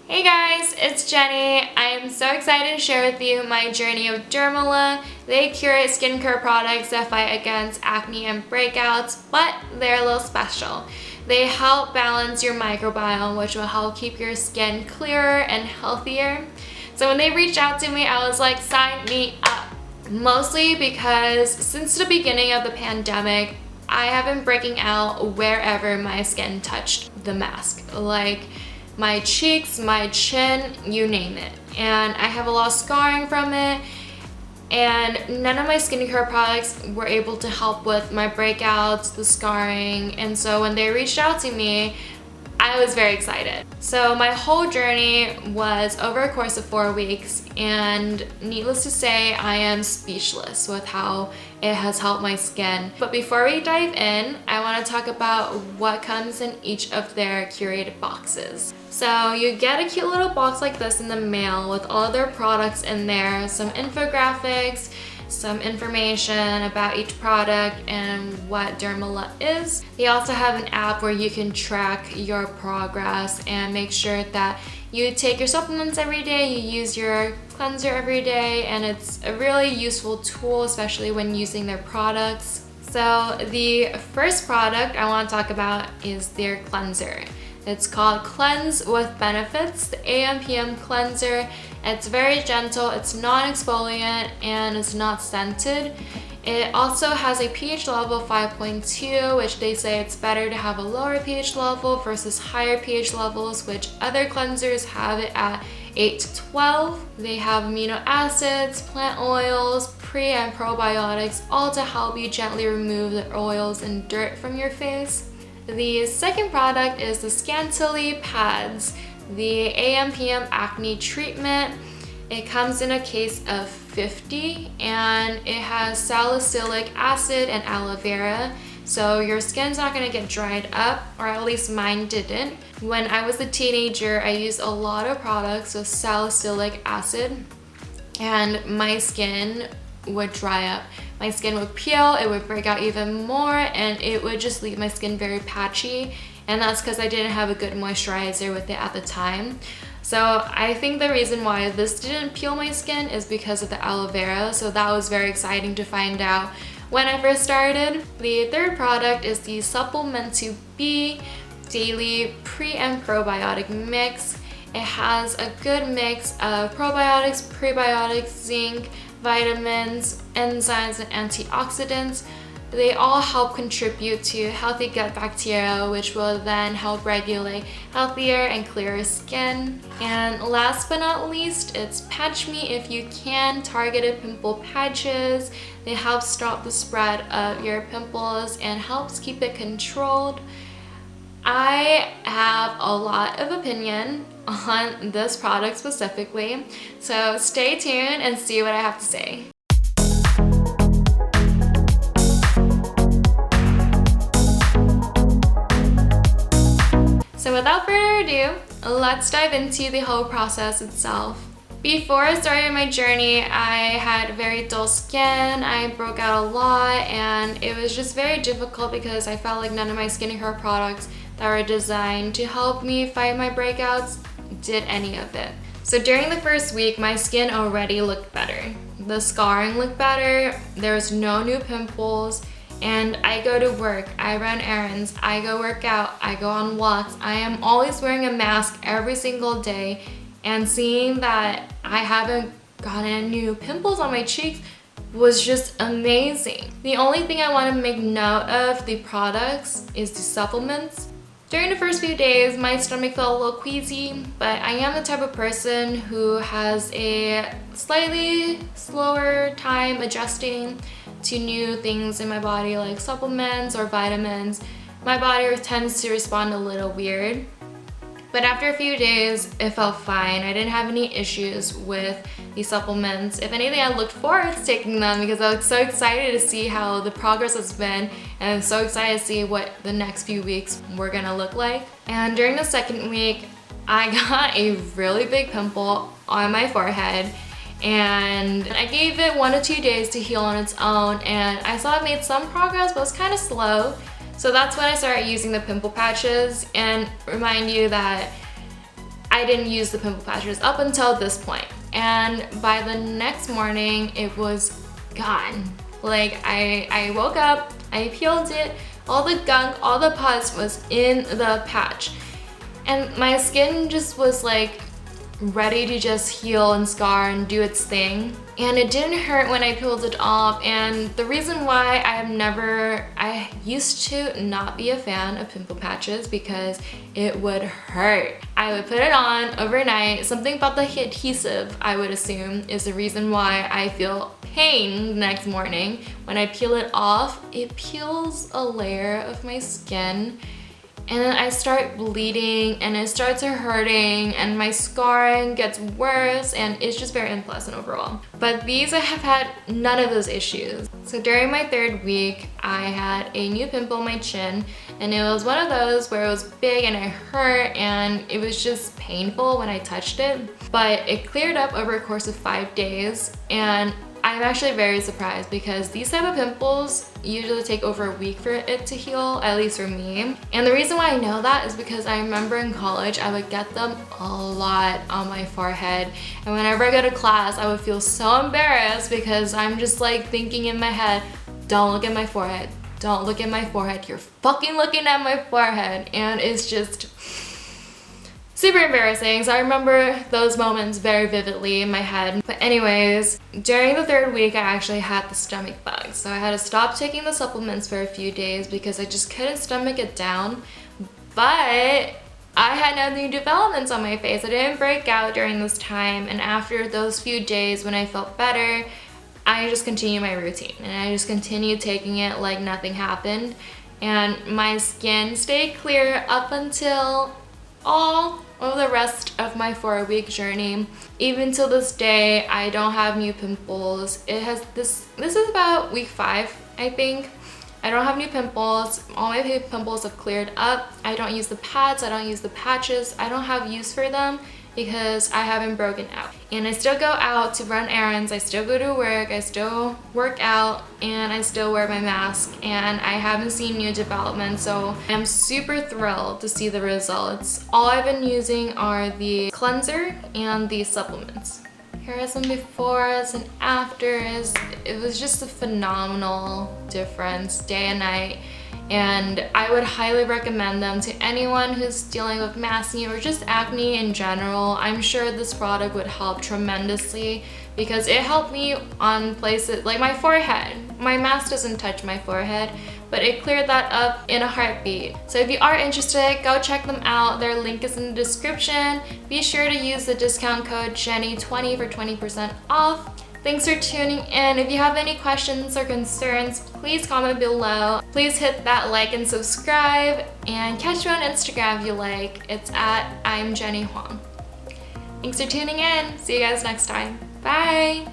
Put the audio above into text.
Hey guys, it's Jenny. I am so excited to share with you my journey with Dermala. They curate skincare products that fight against acne and breakouts, but they're a little special. They help balance your microbiome, which will help keep your skin clearer and healthier. So when they reached out to me, I was like, sign me up. Mostly because since the beginning of the pandemic, I have been breaking out wherever my skin touched the mask. Like my cheeks, my chin, you name it. And I have a lot of scarring from it, and none of my skincare products were able to help with my breakouts, the scarring. And so when they reached out to me, I was very excited. So my whole journey was over a course of 4 weeks, and needless to say, I am speechless with how it has helped my skin. But before we dive in, I want to talk about what comes in each of their curated boxes. So you get a cute little box like this in the mail with all of their products in there, some infographics, some information about each product and what Dermala is. They also have an app where you can track your progress and make sure that you take your supplements every day, you use your cleanser every day, and it's a really useful tool, especially when using their products. So the first product I want to talk about is their cleanser. It's called Cleanse with Benefits, the AM/PM cleanser. It's very gentle, it's non-exfoliant, and it's not scented. It also has a pH level of 5.2, which they say it's better to have a lower pH level versus higher pH levels, which other cleansers have it at 8 to 12. They have amino acids, plant oils, pre and probiotics, all to help you gently remove the oils and dirt from your face. The second product is the Scantily Pads, the AM/PM acne treatment. It comes in a case of 50, and it has salicylic acid and aloe vera, so your skin's not going to get dried up, or at least mine didn't. When I was a teenager, I used a lot of products with salicylic acid, and my skin would dry up. My skin would peel, it would break out even more, and it would just leave my skin very patchy, and that's because I didn't have a good moisturizer with it at the time. So I think the reason why this didn't peel my skin is because of the aloe vera, so that was very exciting to find out when I first started. The third product is the Supplement B Daily Pre and Probiotic Mix. It has a good mix of probiotics, prebiotics, zinc, vitamins, enzymes, and antioxidants. They all help contribute to healthy gut bacteria, which will then help regulate healthier and clearer skin. And last but not least, it's Patch Me If You Can targeted pimple patches. They help stop the spread of your pimples and helps keep it controlled. I have a lot of opinion on this product specifically, so stay tuned and see what I have to say. So without further ado, let's dive into the whole process itself. Before I started my journey, I had very dull skin, I broke out a lot, and it was just very difficult because I felt like none of my skincare products that were designed to help me fight my breakouts did any of it. So during the first week, my skin already looked better. The scarring looked better, there was no new pimples, and I go to work, I run errands, I go work out, I go on walks. I am always wearing a mask every single day, and seeing that I haven't gotten any new pimples on my cheeks was just amazing. The only thing I want to make note of the products is the supplements. During the first few days, my stomach felt a little queasy, but I am the type of person who has a slightly slower time adjusting to new things in my body, like supplements or vitamins. My body tends to respond a little weird. But after a few days, it felt fine. I didn't have any issues with the supplements. If anything, I looked forward to taking them because I was so excited to see how the progress has been, and I'm so excited to see what the next few weeks were gonna look like. And during the second week, I got a really big pimple on my forehead, and I gave it 1 to 2 days to heal on its own, and I saw it made some progress, but it was kind of slow. So that's when I started using the pimple patches, and remind you that I didn't use the pimple patches up until this point. And by the next morning, it was gone. Like I woke up, I peeled it, all the gunk, all the pus was in the patch. And my skin just was like ready to just heal and scar and do its thing. And it didn't hurt when I peeled it off. And the reason why I used to not be a fan of pimple patches because it would hurt. I would put it on overnight. Something about the adhesive, I would assume, is the reason why I feel pain the next morning. When I peel it off, it peels a layer of my skin. And then I start bleeding and it starts hurting and my scarring gets worse and it's just very unpleasant overall. But these, I have had none of those issues. So during my 3rd week, I had a new pimple on my chin, and it was one of those where it was big and it hurt and it was just painful when I touched it. But it cleared up over a course of 5 days, and I'm actually very surprised because these type of pimples usually take over a week for it to heal, at least for me. And the reason why I know that is because I remember in college I would get them a lot on my forehead, and whenever I go to class I would feel so embarrassed because I'm just like thinking in my head, don't look at my forehead, don't look at my forehead, you're fucking looking at my forehead. And it's just super embarrassing. So I remember those moments very vividly in my head. But anyways, during the 3rd week, I actually had the stomach bug. So I had to stop taking the supplements for a few days because I just couldn't stomach it down. But I had no new developments on my face. I didn't break out during this time. And after those few days when I felt better, I just continued my routine. And I just continued taking it like nothing happened. And my skin stayed clear up until all of the rest of my 4-week journey. Even till this day, I don't have new pimples. This is about week 5, I think. I don't have new pimples. All my pimples have cleared up. I don't use the pads, I don't use the patches. I don't have use for them because I haven't broken out. And I still go out to run errands, I still go to work, I still work out, and I still wear my mask, and I haven't seen new developments, so I'm super thrilled to see the results. All I've been using are the cleanser and the supplements. Here are some befores and afters. It was just a phenomenal difference day and night. And I would highly recommend them to anyone who's dealing with Maskne or just acne in general. I'm sure this product would help tremendously because it helped me on places like my forehead. My mask doesn't touch my forehead, but it cleared that up in a heartbeat. So if you are interested, go check them out. Their link is in the description. Be sure to use the discount code Jenny20 for 20% off. Thanks for tuning in. If you have any questions or concerns, please comment below. Please hit that like and subscribe, and catch me on Instagram if you like. It's at I'm Jenny Huang. Thanks for tuning in. See you guys next time. Bye.